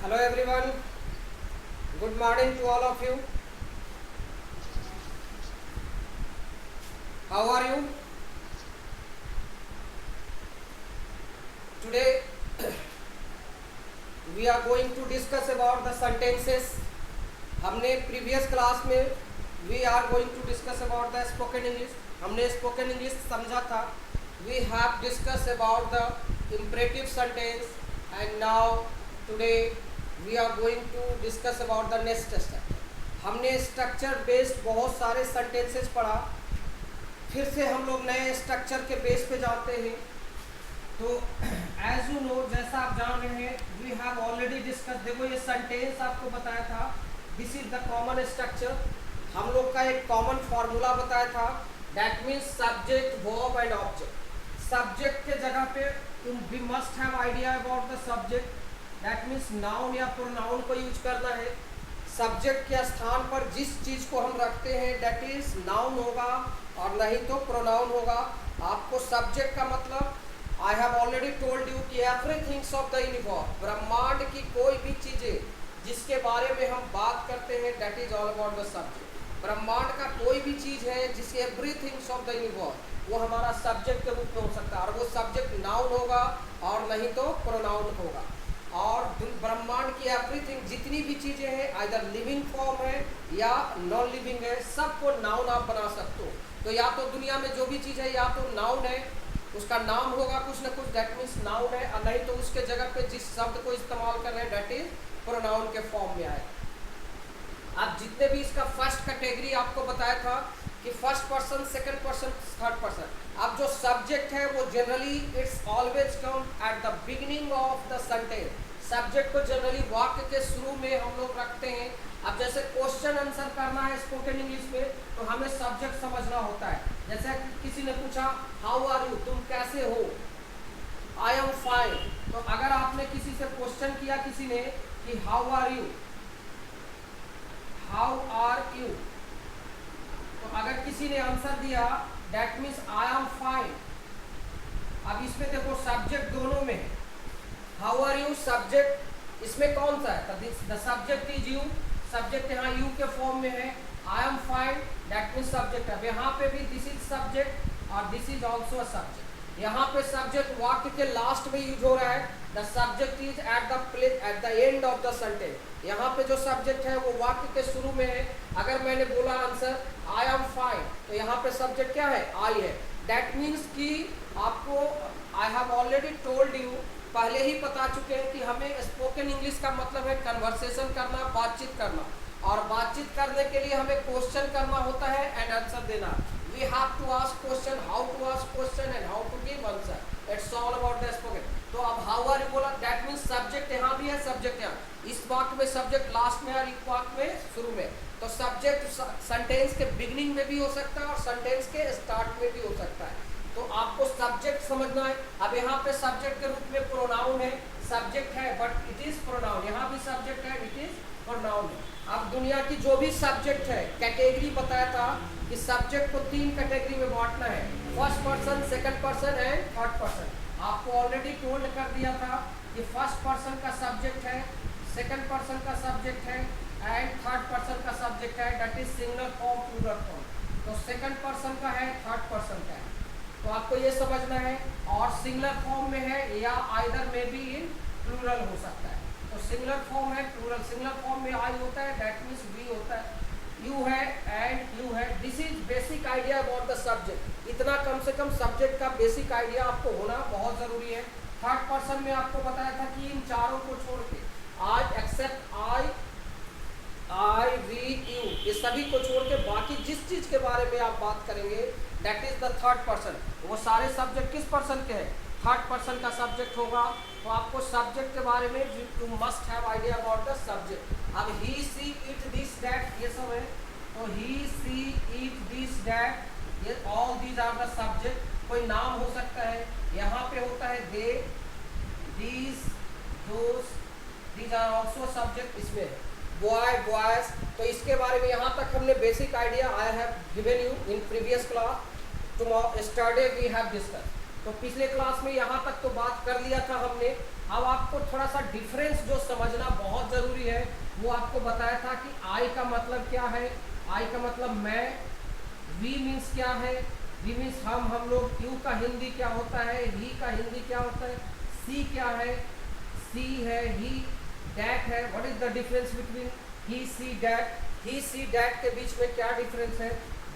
Hello everyone, good morning to all of you. How are you? Today we are going to discuss about the sentences. हमने previous class में we are going to discuss about the spoken English. हमने spoken English समझा था. We have discussed about the imperative sentence and now today we are going to discuss about the next structure. हमने structure based बहुत सारे sentences पढ़ा. फिर से हम लोग नए स्ट्रक्चर के बेस पे जाते हैं. तो एज यू नो, जैसा आप जान रहे हैं, वी हैव ऑलरेडी डिस्कस. देखो ये सेंटेंस आपको बताया था, this is the common structure. हम लोग का एक कॉमन फार्मूला बताया था, that means subject verb and object. Subject के जगह पे we must have idea about the subject. That means noun या प्रोनाउन को यूज करना है. सब्जेक्ट के स्थान पर जिस चीज़ को हम रखते हैं दैट इज नाउन होगा और नहीं तो प्रोनाउन होगा. आपको सब्जेक्ट का मतलब I have already told you कि एवरीथिंग्स ऑफ द यूनिवर्स, ब्रह्मांड की कोई भी चीज़ें जिसके बारे में हम बात करते हैं that is all about the subject. ब्रह्मांड का कोई भी चीज़ है जिसके एवरीथिंग्स ऑफ द यूनिवर्स, वो हमारा सब्जेक्ट के रूप में हो सकता है और वो सब्जेक्ट नाउन होगा और नहीं तो प्रोनाउन होगा. और ब्रह्मांड की एवरीथिंग जितनी भी चीज़ें हैं आइदर लिविंग फॉर्म है या नॉन लिविंग है, सबको नाउन आप बना सकते हो. तो या तो दुनिया में जो भी चीज़ है या तो नाउन है, उसका नाम होगा कुछ ना कुछ, दैट मीन्स नाउन है, और नहीं तो उसके जगह पे जिस शब्द को इस्तेमाल कर रहे हैं दैट इज प्रोनाउन के फॉर्म में आए. आप जितने भी इसका फर्स्ट कैटेगरी आपको बताया था कि first person, second person, third person. अब जो सब्जेक्ट है वो generally it's always come at the beginning of the sentence. Subject को जनरली वाक्य के शुरू में हम लोग रखते हैं. अब जैसे क्वेश्चन आंसर करना है स्पोकन इंग्लिश में तो हमें सब्जेक्ट समझना होता है. जैसे किसी ने पूछा हाउ आर यू, तुम कैसे हो, आई एम फाइन. तो अगर आपने किसी से क्वेश्चन किया किसी ने कि how are you, how are you, तो अगर किसी ने आंसर दिया that means I am fine. अब इसमें देखो सब्जेक्ट दोनों में है. हाउ आर यू सब्जेक्ट, इसमें कौन सा है, the subject is you. Subject यहाँ यू के फॉर्म में है. आई am fine that means subject. अब यहाँ पे भी दिस इज सब्जेक्ट और this is also a subject. यहाँ पे सब्जेक्ट वाक्य के लास्ट में यूज हो रहा है. The subject is at the place at the end of the sentence. यहाँ पे जो सब्जेक्ट है वो वाक्य के शुरू में है. अगर मैंने बोला आंसर आई एम फाइन तो यहाँ पे सब्जेक्ट क्या है, आई है. दैट मीन्स कि आपको I have already told you, पहले ही बता चुके हैं कि हमें स्पोकन इंग्लिश का मतलब है कन्वर्सेशन करना, बातचीट करना. और बातचीत करने के लिए हमें क्वेश्चन करना होता है एंड आंसर देना. We have to ask question, how to ask question and how to give answer. It's all about the spoken. तो अब हाउ आर यू बोला दैट मीन्स सब्जेक्ट यहाँ भी है, सब्जेक्ट यहाँ. इस वाक्य में सब्जेक्ट लास्ट में और इस वाक्य में शुरू में. तो सब्जेक्ट सेंटेंस के बिगिनिंग में भी हो सकता है और सेंटेंस के स्टार्ट में भी हो सकता है. तो आपको सब्जेक्ट समझना है. अब यहाँ पे सब्जेक्ट के रूप में प्रोनाउन है, सब्जेक्ट है बट इट इज प्रोनाउन. यहाँ भी सब्जेक्ट है, इट इज प्रोनाउन है. अब दुनिया की जो भी सब्जेक्ट है, कैटेगरी बताया था कि सब्जेक्ट को 3 कैटेगरी में बांटना है, first person, second person and third person. आपको ऑलरेडी टोल्ड कर दिया था कि फर्स्ट पर्सन का सब्जेक्ट है, सेकंड पर्सन का सब्जेक्ट है एंड थर्ड पर्सन का सब्जेक्ट है. That is singular form, plural form. तो सेकंड पर्सन का है, थर्ड पर्सन का है. तो आपको ये समझना है. और सिंगुलर फॉर्म में है या आइदर में भी इन प्लूरल हो सकता है. तो सिंगुलर फॉर्म है, प्लूरल. सिंगुलर फॉर्म में आई होता है, दैट मीन्स वी होता है, यू है एंड यू है. This is basic idea about the subject. इतना कम से कम सब्जेक्ट का बेसिक आइडिया आपको होना बहुत ज़रूरी है. थर्ड पर्सन में आपको बताया था कि इन चारों को छोड़ के I except I we you, ये सभी को छोड़ के बाकी जिस चीज़ के बारे में आप बात करेंगे that is the third person. वो सारे सब्जेक्ट किस पर्सन के हैं, थर्ड पर्सन का सब्जेक्ट होगा. तो आपको सब्जेक्ट के बारे में you must have idea about the subject. अब he she it this that ये सब है. तो he she it this that, ये all these are the subject. कोई नाम हो सकता है, यहाँ पे होता है they, these, those, these are also subject. इसमें बॉय, बॉयज. तो इसके बारे में यहाँ तक हमने basic idea I have given you in previous class. Tomorrow yesterday we have discuss. तो पिछले क्लास में यहाँ तक तो बात कर लिया था हमने। अब आपको थोड़ा सा डिफरेंस जो समझना बहुत ज़रूरी है वो आपको बताया था कि आई का मतलब क्या है। आई का मतलब मैं, वी मीन्स क्या है, वी मीन्स हम लोग, यू का हिंदी क्या होता है, ही का हिंदी क्या होता है, सी क्या है, सी है, ही, डैट है। What is the difference between he, she, that. He, she, that के बीच में क्या डिफरेंस है।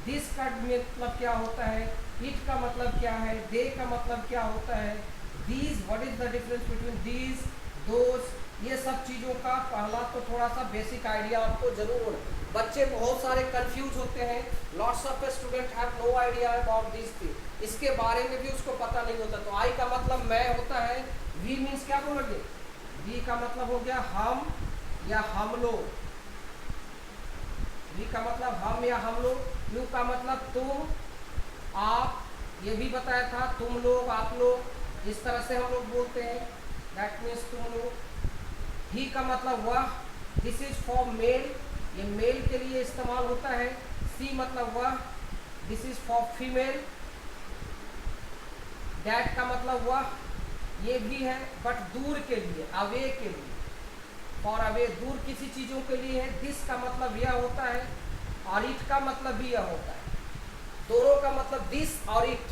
दिस का मतलब क्या होता है, इट का मतलब क्या है, दे का मतलब क्या होता है, these, what is the difference between these, those. ये सब चीज़ों का पहला तो थोड़ा सा बेसिक आइडिया आपको जरूर होना। बच्चे बहुत सारे कंफ्यूज होते हैं, lots of student have no idea about this thing, इसके बारे में भी उसको पता नहीं होता। तो आई का मतलब मैं होता है, वी मीन्स क्या बोलोगे, वी का मतलब हो गया हम या हम लोग, वी का मतलब हम या हम लोग, यू का मतलब तुम, आप, ये भी बताया था, तुम लोग, आप लोग, इस तरह से हम लोग बोलते हैं, दैट मीन्स तुम लोग। ही का मतलब वह, दिस इज फॉर मेल, ये मेल के लिए इस्तेमाल होता है। सी मतलब वह, this is for female. That का मतलब वह, ये भी है बट दूर के लिए, अवे के लिए, फॉर अवे, दूर किसी चीज़ों के लिए है। दिस का मतलब यह होता है और इट का मतलब भी यह होता है। दोनों का मतलब दिस और इट,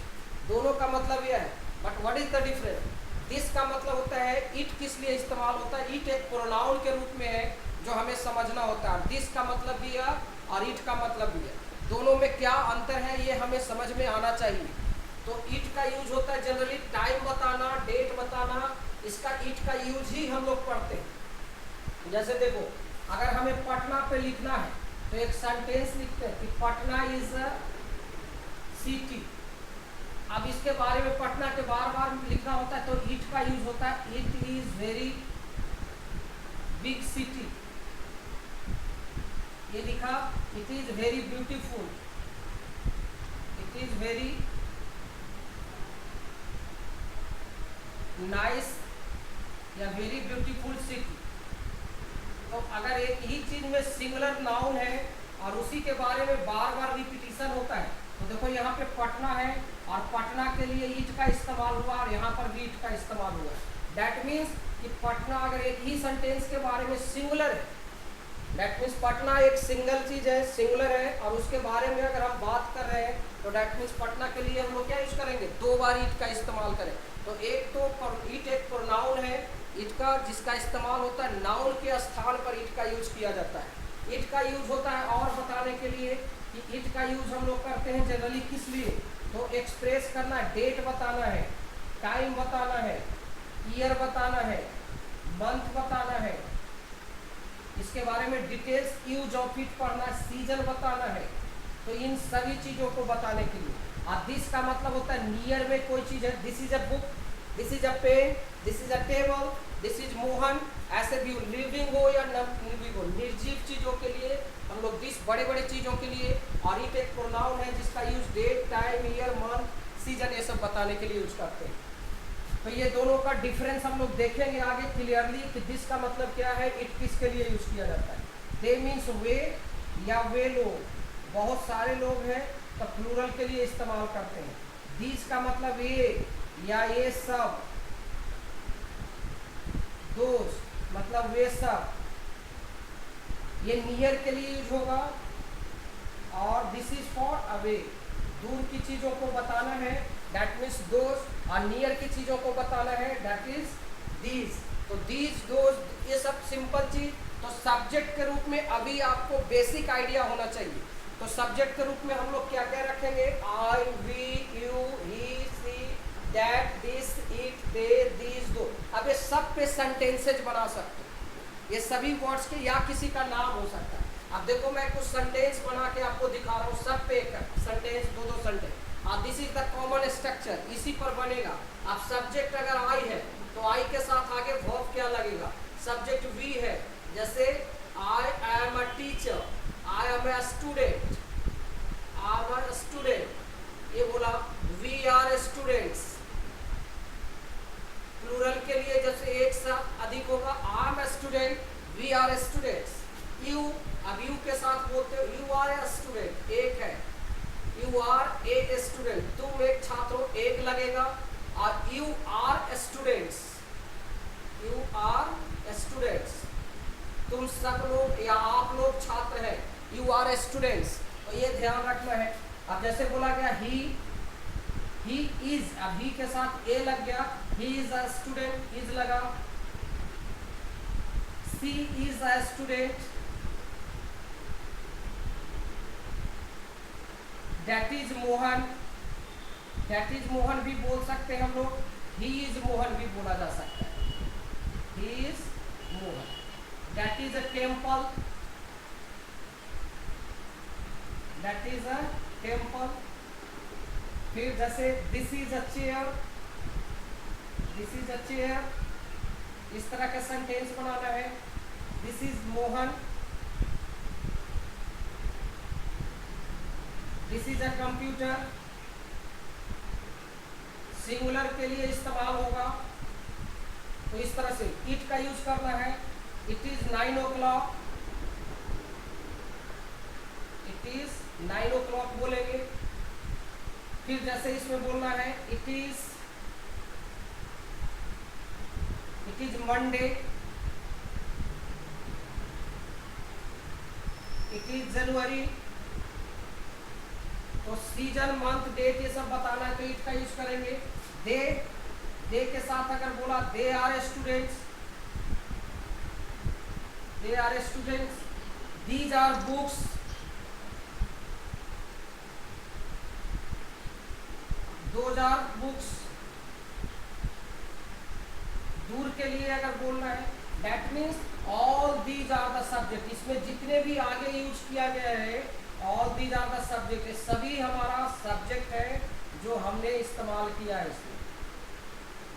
दोनों का मतलब यह है। But what is the difference, this का मतलब होता है इट किस लिए इस्तेमाल होता है, इट एक प्रोनाउन के रूप में है जो हमें समझना होता है। दिस का मतलब भी है और इट का मतलब भी है, दोनों में क्या अंतर है ये हमें समझ में आना चाहिए। तो इट का यूज होता है जनरली टाइम बताना, डेट बताना, इसका इट का यूज ही हम लोग पढ़ते हैं। जैसे देखो, अगर हमें पटना पे लिखना है तो एक सेंटेंस लिखते हैं कि पटना इज अ सिटी। अब इसके बारे में पटना के बार बार लिखना होता है तो इट का यूज होता है, it is very big city. ये लिखा, it is very beautiful, it is very nice या वेरी ब्यूटीफुल सिटी। तो अगर एक ही चीज में सिंगुलर नाउन है और उसी के बारे में बार बार रिपीटिशन होता है, तो देखो यहाँ पे पटना है और पटना के लिए ईट का इस्तेमाल हुआ और यहाँ पर भी ईट का इस्तेमाल हुआ। दैट मीन्स कि पटना अगर एक ही सेंटेंस के बारे में सिंगुलर है, दैट मीन्स पटना एक सिंगल चीज है, सिंगुलर है, और उसके बारे में अगर हम बात कर रहे हैं तो दैट मीन्स पटना के लिए हम लोग क्या यूज करेंगे, दो बार ईट का इस्तेमाल करें। तो एक तो ईट एक प्रोनाउन है इट का, जिसका इस्तेमाल होता है नाउन के स्थान पर इट का यूज किया जाता है। इट का यूज होता है और बताने के लिए कि इट का यूज हम लोग करते हैं जनरली किस लिए, तो एक्सप्रेस करना है, डेट बताना है, टाइम बताना है, ईयर बताना है, मंथ बताना है, इसके बारे में डिटेल्स यूज ऑफ इट पढ़ना, सीजन बताना है। तो इन सभी चीजों को बताने के लिए। और दिस का मतलब होता है नियर में कोई चीज है, this is a book, this is a pen, this is a table, this is Mohan. ऐसे भी लिविंग हो या लिविंग हो, निर्जीव चीजों के लिए हम लोग दिस, बड़े बड़े चीजों के लिए। और इट एक प्रोनाउन है जिसका use date, time, year, month, season ये सब बताने के लिए यूज करते हैं। तो ये दोनों का डिफरेंस हम लोग देखेंगे आगे क्लियरली कि दिस का मतलब क्या है, इट किसके लिए यूज किया जाता है। दे मीन्स वे या वे लोग, बहुत सारे लोग हैं तो प्लूरल के लिए इस्तेमाल करते हैं। दिस का मतलब ये या ये सब, दोस्त मतलब वे सब, ये नियर के लिए यूज होगा। और दिस इज फॉर अवे, दूर की चीजों को बताना है, दैट मीन्स दोज, और नियर की चीजों को बताना है, दैट इज दीज। तो दीज, दोज, ये सब सिंपल चीज। तो सब्जेक्ट के रूप में अभी आपको बेसिक आइडिया होना चाहिए। तो सब्जेक्ट के रूप में हम लोग क्या क्या रखेंगे, I, we, you, he, she, that, this, it, they, these, those. अब ये सब पे सेंटेंसेज बना सकते हो, ये सभी वर्ड्स के या किसी का नाम हो सकता है। अब देखो मैं कुछ सेंटेंस बना के आपको दिखा रहा हूँ, सब पे एक सेंटेंस, दो दो sentence. This is the common structure, इसी पर बनेगा। अब सब्जेक्ट अगर आई है तो आई के साथ आगे वर्ब क्या लगेगा, सब्जेक्ट वी है। जैसे आई am a teacher, I am a student, I am a student, ये बोला वी आर स्टूडेंट्स। प्लूरल के लिए जैसे एक साथ अधिक होगा, I am a student, we are students. You, अब यू के साथ बोलते हो यू आर ए स्टूडेंट, एक है, यू आर ए स्टूडेंट, तुम एक छात्र हो, एक लगेगा। You are students, you are students, तुम सब लोग या आप लोग छात्र हैं, यू आर स्टूडेंट्स, तो ये ध्यान रखना है। अब जैसे बोला गया ही इज, अब ही के साथ ए लग गया, he is a student, is लगा, she is a student, that is Mohan, that is Mohan भी बोल सकते हैं हम लोग, ही इज मोहन भी बोला जा सकता है, he is Mohan, that is a temple, that is a temple. फिर जैसे this is a chair, this is a chair, इस तरह का सेंटेंस बनाना है। This is Mohan, this is a computer, singular के लिए इस्तेमाल होगा, तो इस तरह से इट का यूज करना है। It is 9 o'clock, it is 9 o'clock बोलेंगे। फिर जैसे इसमें बोलना है it is Monday, it is जनवरी, तो सीजन, मंथ, डेट ये सब बताना है तो इट का यूज करेंगे। दे के साथ अगर बोला they are students, they are students, these are books, those are books. दूर के लिए अगर बोलना है that means all these are the subject, इसमें जितने भी आगे यूज किया गया है all these are the subject, सभी हमारा सब्जेक्ट है जो हमने इस्तेमाल किया है इसमें,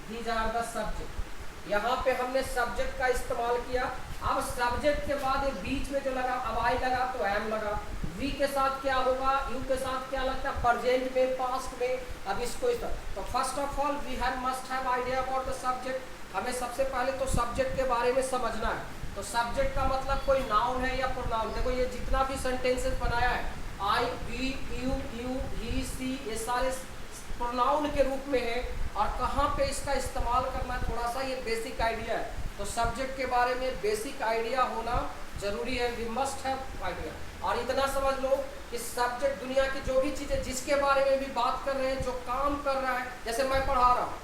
दीज आर द सब्जेक्ट। यहाँ पे हमने सब्जेक्ट का इस्तेमाल किया। अब सब्जेक्ट के बाद ये बीच में जो लगा, अब आई लगा तो एम लगा, वी के साथ क्या होगा, यू के साथ क्या लगता है, प्रेजेंट में, पास्ट में। अब इसको इस तरह, तो first of all we have must have idea about the subject. हमें सबसे पहले तो सब्जेक्ट के बारे में समझना है। तो सब्जेक्ट का मतलब कोई नाउन है या प्रोनाउन। देखो ये जितना भी सेंटेंसेस बनाया है, आई, वी, यू, ही, सी, ये सारे प्रोनाउन के रूप में है और कहाँ पे इसका इस्तेमाल करना है, थोड़ा सा ये बेसिक आइडिया है। तो सब्जेक्ट के बारे में बेसिक आइडिया होना जरूरी है, वी मस्ट हैव आइडिया। और इतना समझ लो कि सब्जेक्ट दुनिया की जो भी चीज़ें जिसके बारे में भी बात कर रहे हैं, जो काम कर रहा है, जैसे मैं पढ़ा रहा हूँ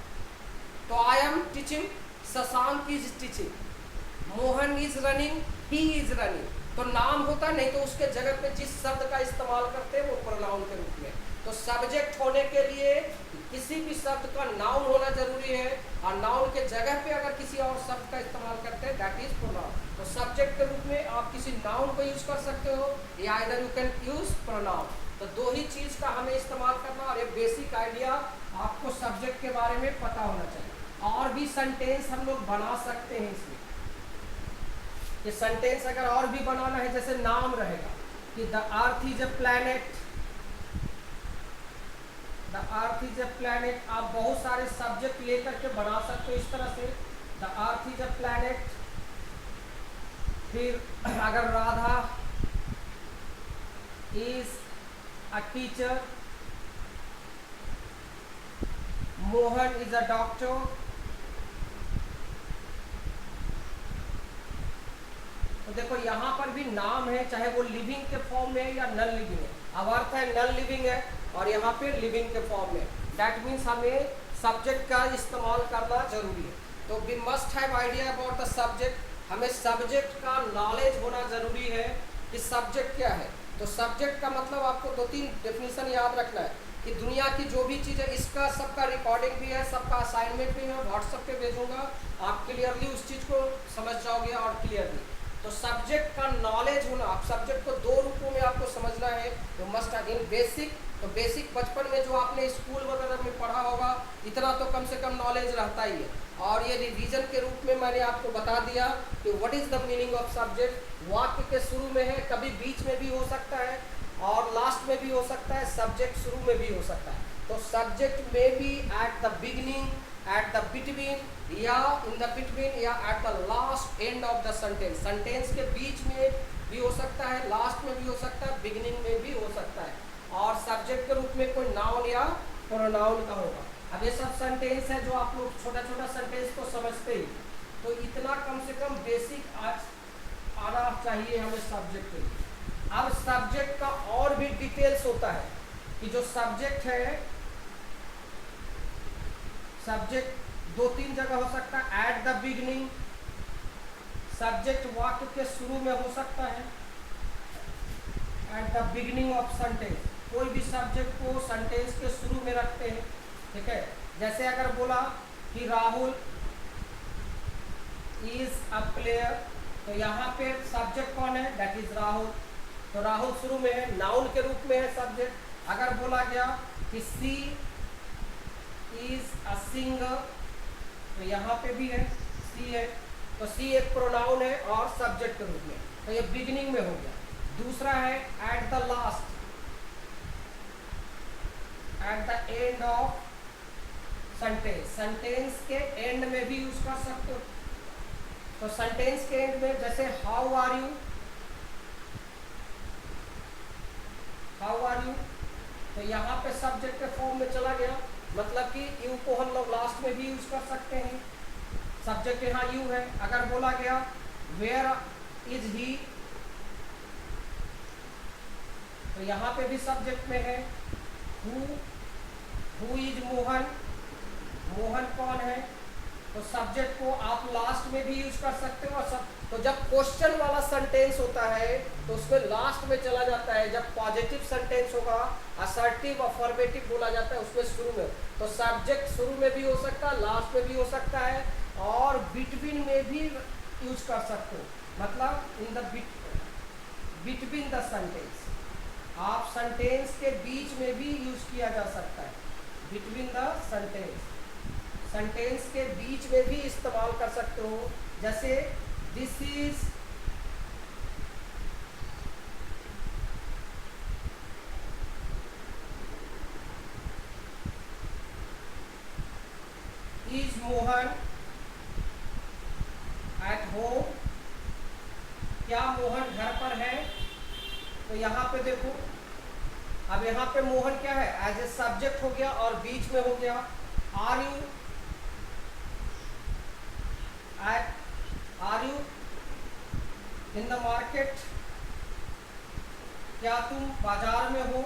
तो I am teaching, Shashank is teaching, Mohan is running, he is running. तो नाम होता नहीं तो उसके जगह पे जिस शब्द का इस्तेमाल करते हैं वो प्रोनाउन के रूप में। तो सब्जेक्ट होने के लिए किसी भी शब्द का नाउन होना जरूरी है और नाउन के जगह पे अगर किसी और शब्द का इस्तेमाल करते हैं दैट इज प्रोनाउन। तो सब्जेक्ट के रूप में आप किसी नाउन को यूज कर सकते हो या either you can use pronoun. तो दो ही चीज का हमें इस्तेमाल करना और ये बेसिक आइडिया आपको सब्जेक्ट के बारे में पता होना चाहिए। और भी सेंटेंस हम लोग बना सकते हैं इसमें। ये सेंटेंस अगर और भी बनाना है, जैसे नाम रहेगा कि the earth is a planet, the earth is a planet. आप बहुत सारे सब्जेक्ट लेकर के बना सकते हो इस तरह से, the earth is a planet. फिर अगर Radha is a teacher, Mohan is a doctor. तो देखो यहाँ पर भी नाम है, चाहे वो लिविंग के फॉर्म में है या नॉन लिविंग है। अब अर्थ है नॉन लिविंग है और यहाँ पे लिविंग के फॉर्म में, दैट मीन्स हमें सब्जेक्ट का इस्तेमाल करना जरूरी है। तो we must have idea about the subject. हमें सब्जेक्ट का नॉलेज होना जरूरी है कि सब्जेक्ट क्या है। तो सब्जेक्ट का मतलब आपको 2-3 डेफिनेशन याद रखना है कि दुनिया की जो भी चीज़ है इसका सबका रिकॉर्डिंग भी है, सबका असाइनमेंट भी मैं व्हाट्सएप पे भेजूंगा, आप क्लियरली उस चीज़ को समझ जाओगे और क्लियरली। तो सब्जेक्ट का नॉलेज होना, आप सब्जेक्ट को 2 रूपों में आपको समझना है। तो मस्ट इन बेसिक, तो बेसिक बचपन में जो आपने स्कूल वगैरह में पढ़ा होगा इतना तो कम से कम नॉलेज रहता ही है। और ये रिवीजन के रूप में मैंने आपको बता दिया कि what is the meaning of subject. वाक्य के शुरू में है, कभी बीच में भी हो सकता है और लास्ट में भी हो सकता है, सब्जेक्ट शुरू में भी हो सकता है। तो सब्जेक्ट में भी at the beginning, at the between या इन द बिटवीन या at the last end of the sentence. Sentence के बीच में भी हो सकता है, लास्ट में भी हो सकता है, बिगिनिंग में भी हो सकता है। और सब्जेक्ट के रूप में कोई नाउन या प्रोनाउन का होगा। अब ये सब सेंटेंस है जो आप लोग छोटा छोटा सेंटेंस को समझते ही, तो इतना कम से कम बेसिक आज आना चाहिए हमें सब्जेक्ट के लिए। अब सब्जेक्ट का और भी डिटेल्स होता है कि जो सब्जेक्ट है, सब्जेक्ट दो तीन जगह हो सकता है। एट द बिगिनिंग, सब्जेक्ट वाक्य के शुरू में हो सकता है। At the beginning of sentence, कोई भी सब्जेक्ट को सेंटेंस के शुरू में रखते हैं, ठीक है। जैसे अगर बोला कि राहुल इज अ प्लेयर, तो यहाँ पे सब्जेक्ट कौन है, दैट इज राहुल, तो राहुल शुरू में है, नाउन के रूप में है सब्जेक्ट। अगर बोला गया कि सी इज अ सिंगर, तो यहाँ पे भी है सी है, तो सी एक प्रोनाउन है और सब्जेक्ट के रूप में, तो ये बिगिनिंग में हो गया। दूसरा है at the last, at the end of sentence, sentence के एंड में भी यूज कर सकते हो। तो सेंटेंस के एंड में जैसे how are you, how are you, तो यहाँ पे सब्जेक्ट के फॉर्म में चला गया, मतलब कि यू को हम लोग लास्ट में भी यूज कर सकते हैं, सब्जेक्ट यहाँ यू है। अगर बोला गया वेयर इज ही, तो यहाँ पे भी सब्जेक्ट में है हु इज मोहन, मोहन कौन है, तो सब्जेक्ट को आप लास्ट में भी यूज कर सकते हो। सब तो जब क्वेश्चन वाला सेंटेंस होता है तो उसमें लास्ट में चला जाता है। जब पॉजिटिव सेंटेंस होगा, असर्टिव अफर्मेटिव बोला जाता है, उसमें शुरू में, तो सब्जेक्ट शुरू में भी हो सकता है, लास्ट में भी हो सकता है, और बिटवीन में भी यूज कर सकते हो, मतलब in the between the sentence, आप सेंटेंस के बीच में भी यूज किया जा सकता है। बिटवीन द सेंटेंस, सेंटेंस के बीच में भी इस्तेमाल कर सकते हो। जैसे this is Mohan at home, क्या मोहन घर पर है, तो यहाँ पे देखो, अब यहाँ पे मोहन क्या है, एज ए सब्जेक्ट हो गया और बीच में हो गया। Are you in the market, क्या तुम बाजार में हो,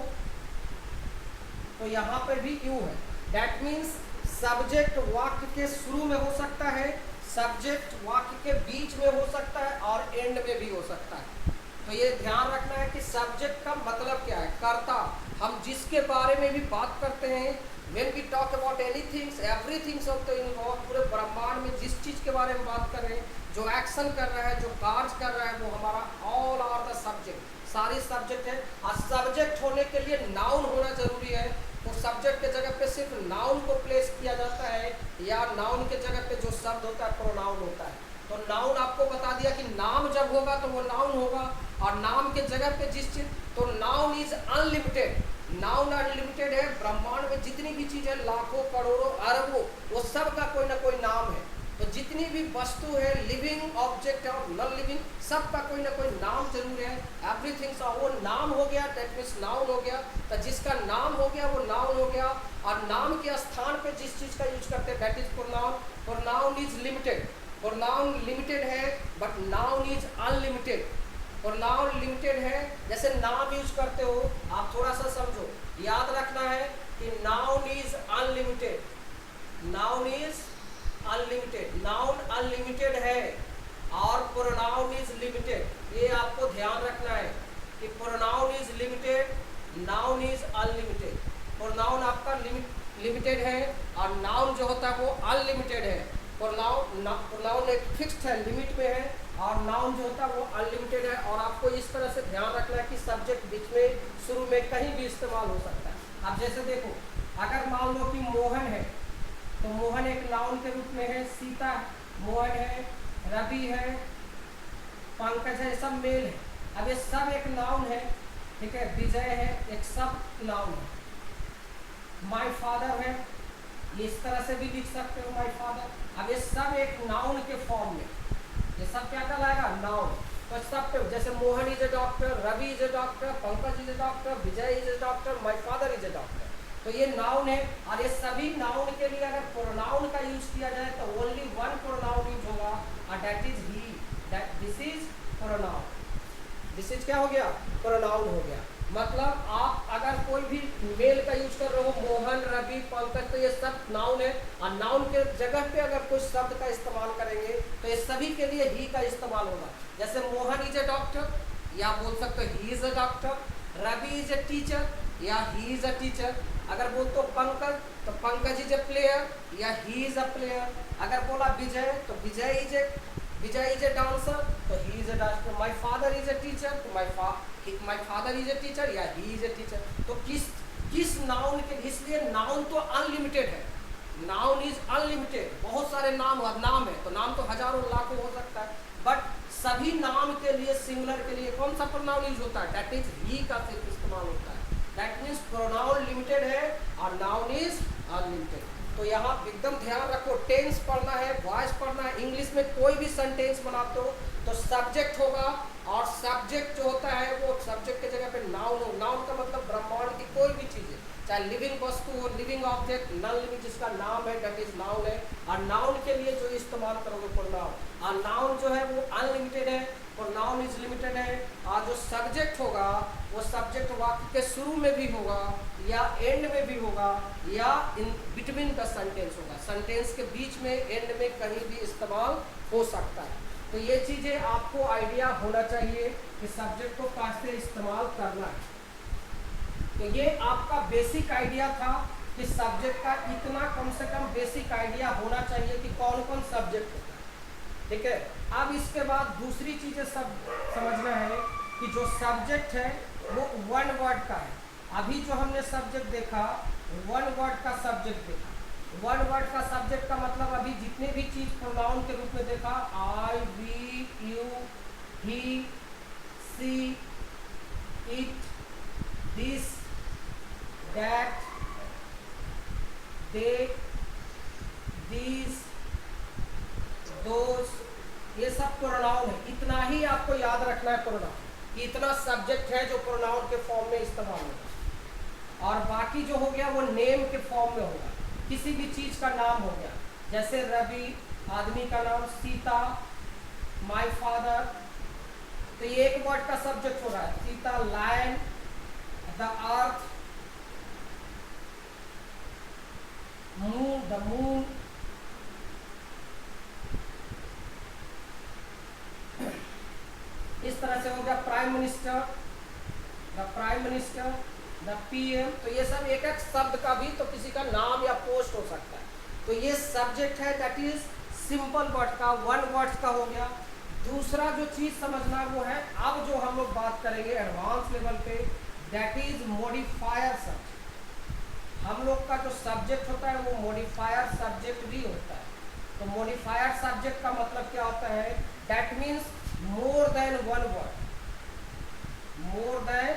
तो यहाँ पे भी यू है। दैट मीन्स सब्जेक्ट वाक्य के शुरू में हो सकता है, सब्जेक्ट वाक्य के बीच में हो सकता है, और एंड में भी हो सकता है। तो ये ध्यान रखना है कि सब्जेक्ट का मतलब क्या है, कर्ता। हम जिसके बारे में भी बात करते हैं, when we talk about anything, everything of the involved, पूरे ब्रह्मांड में जिस चीज़ के बारे में बात कर रहे हैं, जो एक्शन कर रहा है, जो कार्य कर रहा है, वो हमारा ऑल आर द सब्जेक्ट, सारी सब्जेक्ट है। और सब्जेक्ट होने के लिए नाउन होना जरूरी है, तो सब्जेक्ट के जगह पे सिर्फ नाउन को प्लेस किया जाता है, या नाउन के जगह पे जो शब्द होता है प्रोनाउन होता है। तो नाउन आपको बता दिया कि नाम जब होगा तो वो नाउन होगा, और नाम के जगह पे जिस चीज, तो noun is unlimited, noun unlimited है। ब्रह्मांड में जितनी भी चीज है, लाखों करोड़ों अरबों, वो सब का कोई ना कोई नाम है। तो जितनी भी वस्तु है, लिविंग ऑब्जेक्ट और नॉन लिविंग, सब का कोई ना कोई नाम जरूर है। एवरीथिंग सा वो नाम हो गया, दैट मीन्स नाउन हो गया। तो जिसका नाम हो गया वो नाउन हो गया, और नाम के स्थान पे जिस चीज का यूज करते हैं that is pronoun. Pronoun is limited, pronoun limited है, but noun is unlimited. Pronoun limited है, जैसे नाम यूज करते हो, आप थोड़ा सा समझो, याद रखना है कि noun is unlimited, noun is unlimited, noun unlimited है और प्रोनाउन इज लिमिटेड। ये आपको ध्यान रखना है कि pronoun is limited, noun is unlimited. Pronoun आपका लिमिटेड है और नाउन जो होता है वो अनलिमिटेड है। प्रोनाउन एक फिक्स्ड है, लिमिट में है, और नाउन जो होता है वो अनलिमिटेड है। और आपको इस तरह से ध्यान रखना है कि सब्जेक्ट बीच में, शुरू में कहीं भी इस्तेमाल हो सकता है। अब जैसे देखो, अगर मान लो कि मोहन है, तो मोहन एक नाउन के रूप में है, सीता मोहन है, रवि है, पंकज है, सब मेल है। अब ये सब एक नाउन है, ठीक है, विजय है, एक सब नाउन है। माय फादर है, ये इस तरह से भी लिख सकते हो, माय फादर। अब ये सब एक नाउन के फॉर्म में, ये सब क्या कहलाएगा, नाउन। तो सब पे जैसे Mohan is a doctor, Ravi is a doctor, Pankaj is a doctor, Vijay is a doctor, my father is a doctor, तो ये नाउन है, और ये सभी नाउन के लिए अगर प्रोनाउन का यूज किया जाए तो ओनली वन प्रोनाउन यूज होगा, और that is he, that this is pronoun. This is क्या हो गया? प्रोनाउन हो गया। मतलब आप अगर कोई भी मेल का यूज कर रहे हो, मोहन, रवि, पंकज, तो ये सब नाउन है, और नाउन के जगह पे अगर कुछ शब्द का इस्तेमाल करेंगे तो ये सभी के लिए ही का इस्तेमाल होगा। जैसे मोहन इज ए डॉक्टर, या बोल सकते हो he is a doctor, Ravi is a teacher, या ही इज अ टीचर। अगर बोल तो पंकज, तो पंकज इज ए प्लेयर, या ही इज अ प्लेयर। अगर बोला विजय, तो विजय इज ए डांसर, तो he is a dancer. My father is a teacher, तो my father is a teacher, या ही इज ए टीचर। तो किस नाउन के, इसलिए नाउन तो अनलिमिटेड है, नाउन इज अनलिमिटेड। बहुत सारे नाम है, तो नाम तो हजारों लाखों हो सकता है, बट सभी नाम के लिए, सिंगुलर के लिए कौन सा प्रोनाउन यूज होता है? दैट इज ही का सिर्फ इस्तेमाल होता है। दैट मीन्स प्रोनाउन लिमिटेड है और नाउन इज अनलिमिटेड। तो यहाँ एकदम ध्यान रखो, टेंस पढ़ना है, वॉइस पढ़ना है। इंग्लिश में कोई भी सेंटेंस बनाते हो तो सब्जेक्ट होगा, और सब्जेक्ट जो होता है वो सब्जेक्ट के जगह पे नाउन हो। नाउन का मतलब ब्रह्मांड की कोई भी चीज़ है, चाहे लिविंग वस्तु हो, लिविंग ऑब्जेक्ट, नॉन लिविंग जिसका नाम है दैट इज नाउन है। और नाउन के लिए जो इस्तेमाल करोगे प्रोनाउन, और नाउन जो है वो अनलिमिटेड है, प्रोनाउन इज लिमिटेड है। और जो सब्जेक्ट होगा वो सब्जेक्ट वाक्य के शुरू में भी होगा, या एंड में भी होगा, या इन बिटवीन द सेंटेंस होगा। सेंटेंस के बीच में, एंड में कहीं भी इस्तेमाल हो सकता है। तो ये चीज़ें आपको आइडिया होना चाहिए कि सब्जेक्ट को कैसे इस्तेमाल करना है। तो ये आपका बेसिक आइडिया था कि सब्जेक्ट का इतना कम से कम बेसिक आइडिया होना चाहिए कि कौन कौन सब्जेक्ट होता है। ठीक है, अब इसके बाद दूसरी चीज़ें सब समझना है कि जो सब्जेक्ट है वो वन वर्ड का है। अभी जो हमने सब्जेक्ट देखा, वन वर्ड का सब्जेक्ट देखा। वन वर्ड का सब्जेक्ट का मतलब अभी जितने भी चीज प्रोनाउन के रूप में देखा, I, we, you, he, she, it, this, that, they, these, those, ये सब प्रोनाउन है। इतना ही आपको याद रखना है प्रोनाउन, कि इतना सब्जेक्ट है जो प्रोनाउन के फॉर्म में इस्तेमाल होगा। और बाकी जो हो गया वो नेम के फॉर्म में होगा, किसी भी चीज का नाम हो गया, जैसे रवि आदमी का नाम, सीता माय फादर, तो ये एक वर्ड का सब्जेक्ट हो रहा है। Sita, lion, the earth, moon, the moon, इस तरह से हो गया। Prime minister, the prime minister, the PM, तो ये सब एक एक शब्द का भी तो किसी का नाम या पोस्ट हो सकता है। तो ये सब्जेक्ट है, दैट इज सिंपल वर्ड का, वन वर्ड्स का हो गया। दूसरा जो चीज समझना वो है, अब जो हम लोग बात करेंगे एडवांस लेवल पे, दैट इज मॉडिफायर सब्जेक्ट। हम लोग का जो सब्जेक्ट होता है वो मॉडिफायर सब्जेक्ट भी होता है। तो मॉडिफायर सब्जेक्ट का मतलब क्या होता है? That means more than one word, more than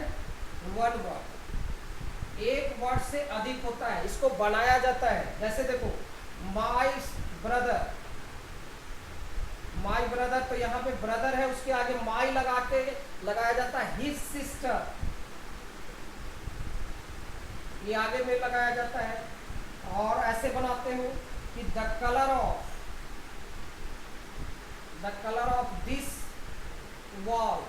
one word, एक वर्ड से अधिक होता है, इसको बनाया जाता है। जैसे देखो, माय ब्रदर, माय ब्रदर, तो यहाँ पे ब्रदर है, उसके आगे माय लगा के लगाया जाता है। हिज सिस्टर, ये आगे में लगाया जाता है। और ऐसे बनाते हो कि the colour of this wall,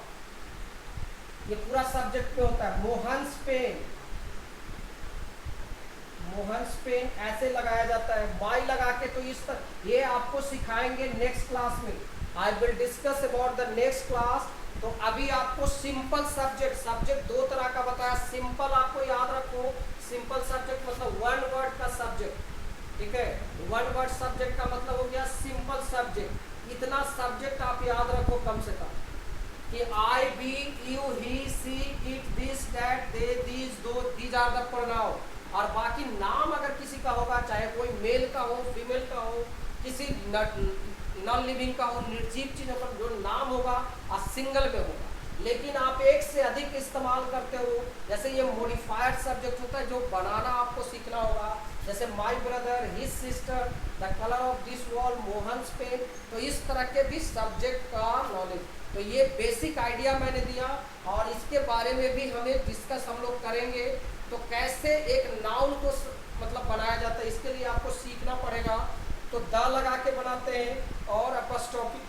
ये पूरा सब्जेक्ट पे होता है। मोहन्स पेन, मोहन्स पेन ऐसे लगाया जाता है, माई लगा के। तो इस तरह ये आपको सिखाएंगे नेक्स्ट क्लास में। I will discuss about the next class. तो अभी आपको सिंपल सब्जेक्ट दो तरह का बताया। सिंपल आपको याद रखो, सिंपल सब्जेक्ट मतलब वन वर्ड का सब्जेक्ट, ठीक है। वन वर्ड सब्जेक्ट का मतलब हो गया सिंपल सब्जेक्ट। इतना सब्जेक्ट आप याद रखो कम से कम, कि I, we, you, he, she, it, this, that, they, these, those, these are the pronoun. और बाकी नाम अगर किसी का होगा, चाहे कोई मेल का हो, फीमेल का हो, किसी नॉन लिविंग का हो, निर्जीव चीजों का जो नाम होगा और सिंगल में होगा। लेकिन आप एक से अधिक इस्तेमाल करते हो, जैसे ये मॉडिफाइड सब्जेक्ट होता है जो बनाना आपको सीखना होगा। जैसे my brother, his sister, the colour of this wall, Mohan's pen. तो इस तरह के भी सब्जेक्ट का नॉलेज। तो ये बेसिक आइडिया मैंने दिया, और इसके बारे में भी हमें डिस्कस हम लोग करेंगे तो कैसे एक नाउन को मतलब बनाया जाता है, इसके लिए आपको सीखना पड़ेगा। तो द लगा के बनाते हैं और अपॉस्ट्रोफी,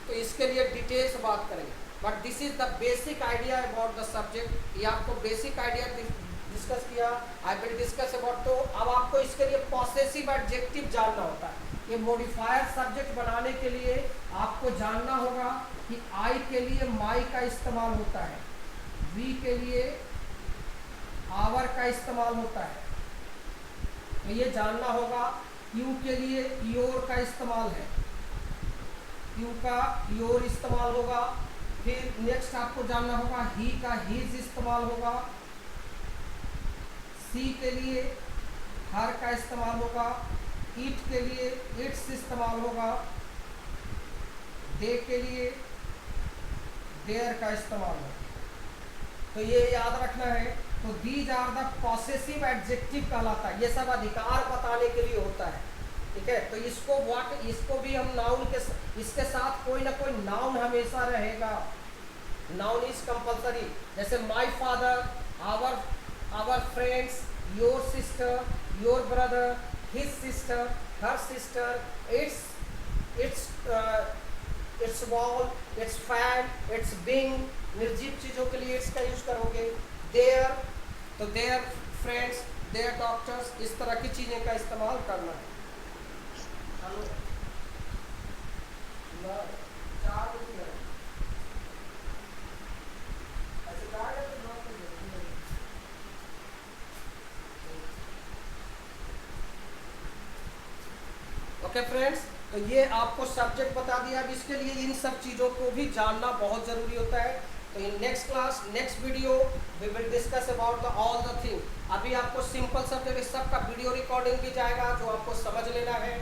तो इसके लिए डिटेल्स बात करेंगे। But this is the basic idea about the subject. ये आपको बेसिक आइडिया डिस्कस किया। आई विल डिस्कस अबाउट, तो अब आपको इसके लिए पॉसेसिव एडजेक्टिव जानना होता है। ये मॉडिफायर सब्जेक्ट बनाने के लिए आपको जानना होगा कि आई के लिए माई का इस्तेमाल होता है, वी के लिए आवर का इस्तेमाल होता है, तो ये जानना होगा। यू के लिए योर का इस्तेमाल है, यू का योर इस्तेमाल होगा। फिर नेक्स्ट आपको जानना होगा ही का हीज इस्तेमाल होगा, सी के लिए हर का इस्तेमाल होगा, इट के लिए इट्स इस्तेमाल होगा, दे के लिए देयर का इस्तेमाल होगा। तो ये याद रखना है। तो these are the possessive adjective कहलाता है, ये सब अधिकार बताने के लिए होता है, ठीक है। तो इसको भी हम नाउन के इसके साथ कोई ना कोई नाउन हमेशा रहेगा। नाउन इज कंपल्सरी, जैसे my father, our friends, your sister, your brother, his sister, her sister, its wall, its fan, its being. निर्जीव चीजों के लिए इट्स का यूज करोगे। देयर, तो देयर फ्रेंड्स, देयर डॉक्टर्स, इस तरह की चीजें का इस्तेमाल करना है। ओके फ्रेंड्स, तो ये आपको सब्जेक्ट बता दिया। अब इसके लिए इन सब चीज़ों को भी जानना बहुत ज़रूरी होता है। तो in next class, next video we will discuss about the all the thing. अभी आपको सिंपल सब्जेक्ट इस सब का वीडियो रिकॉर्डिंग भी जाएगा जो आपको समझ लेना है,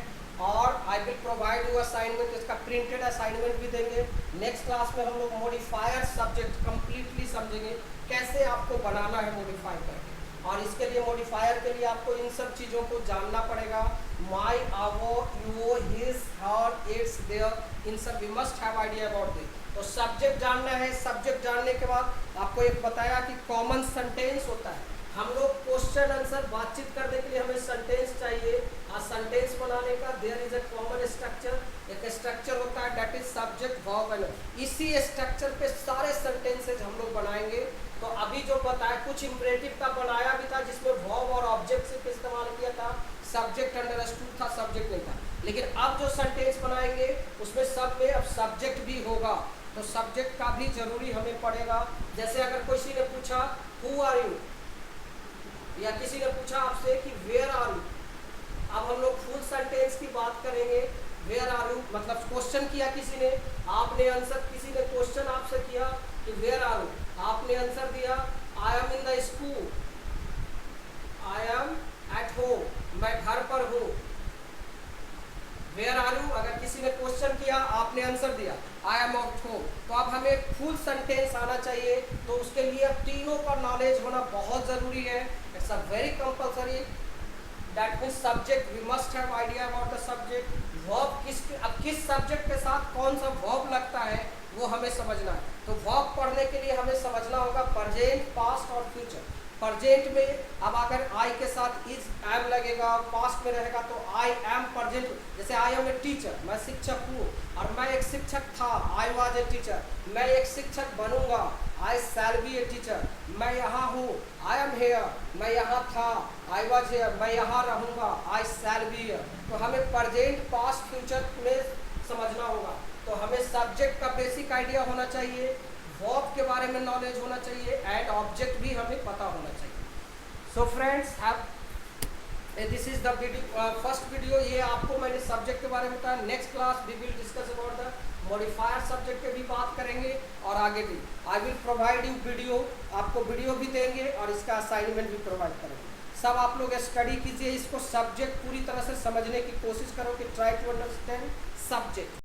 और आई विल प्रोवाइड यू असाइनमेंट, इसका प्रिंटेड असाइनमेंट भी देंगे। नेक्स्ट क्लास में हम लोग मॉडिफायर सब्जेक्ट कंप्लीटली समझेंगे, कैसे आपको बनाना है मॉडिफाई करके। और इसके लिए मॉडिफायर के लिए आपको इन सब चीज़ों को जानना पड़ेगा। My, our, your, his, her, its, their, इन सब we must have idea about this. तो सब्जेक्ट जानना है। सब्जेक्ट जानने के बाद आपको एक बताया कि कॉमन सेंटेंस होता है। हम लोग क्वेश्चन आंसर बातचीत करने के लिए हमें सेंटेंस चाहिए, और सेंटेंस बनाने का there is a common structure, एक स्ट्रक्चर होता है that is subject verb and. इसी स्ट्रक्चर पे सारे सेंटेंसेज हम लोग बनाएंगे। तो अभी जो बताया कुछ इंपरेटिव का बनाया भी था जिसमें वर्ब और ऑब्जेक्ट से इस्तेमाल किया था, सब्जेक्ट अंडरस्टूड था, सब्जेक्ट नहीं था। लेकिन अब जो सेंटेंस बनाएंगे उसमें सब में अब सब्जेक्ट भी होगा, तो सब्जेक्ट का भी जरूरी हमें पड़ेगा। जैसे अगर किसी ने पूछा हु आर यू, या किसी ने पूछा आपसे कि वेयर आर यू, अब हम लोग फुल सेंटेंस की बात करेंगे। वेयर आर यू मतलब क्वेश्चन किया किसी ने, आपने आंसर, किसी ने क्वेश्चन आपसे किया कि वेयर आर यू, आपने आंसर दिया I am in the school, I am at home, मैं घर पर हूँ। वेयर आर यू, अगर किसी ने क्वेश्चन किया आपने आंसर दिया आई एम एट होम, तो अब हमें फुल सेंटेंस आना चाहिए। तो उसके लिए अब तीनों का नॉलेज होना बहुत ज़रूरी है। It's a very compulsory, that means subject, we must have idea about the subject. Verb किस सब्जेक्ट के साथ कौन सा वर्ब लगता है वो हमें समझना है। तो वर्ब पढ़ने के लिए हमें समझना होगा प्रेजेंट, पास्ट और फ्यूचर। प्रेजेंट में अब अगर आई के साथ इज, एम लगेगा, पास्ट में रहेगा तो आई एम प्रेजेंट। जैसे आई एम ए टीचर, मैं शिक्षक हूँ, और मैं एक शिक्षक था, आई वाज ए टीचर। मैं एक शिक्षक बनूंगा, आई शैल बी ए टीचर। मैं यहाँ हूँ, आई एम हेयर, मैं यहाँ था, आई वाज हेयर, मैं यहाँ रहूँगा, आई शैल बी हियर। तो हमें प्रेजेंट, पास्ट, फ्यूचर में समझना होगा। तो हमें सब्जेक्ट का बेसिक आइडिया होना चाहिए, वर्ब के बारे में नॉलेज होना चाहिए, एंड ऑब्जेक्ट भी हमें पता होना चाहिए। So friends, this is the video, first video. ये आपको मैंने सब्जेक्ट के बारे में बताया। Next class we will discuss about the modifier subject के भी बात करेंगे, और आगे भी I will provide you video, आपको वीडियो भी देंगे और इसका असाइनमेंट भी प्रोवाइड करेंगे। सब आप लोग स्टडी कीजिए, इसको सब्जेक्ट पूरी तरह से समझने की कोशिश करो कि ट्राई टू अंडरस्टैंड सब्जेक्ट।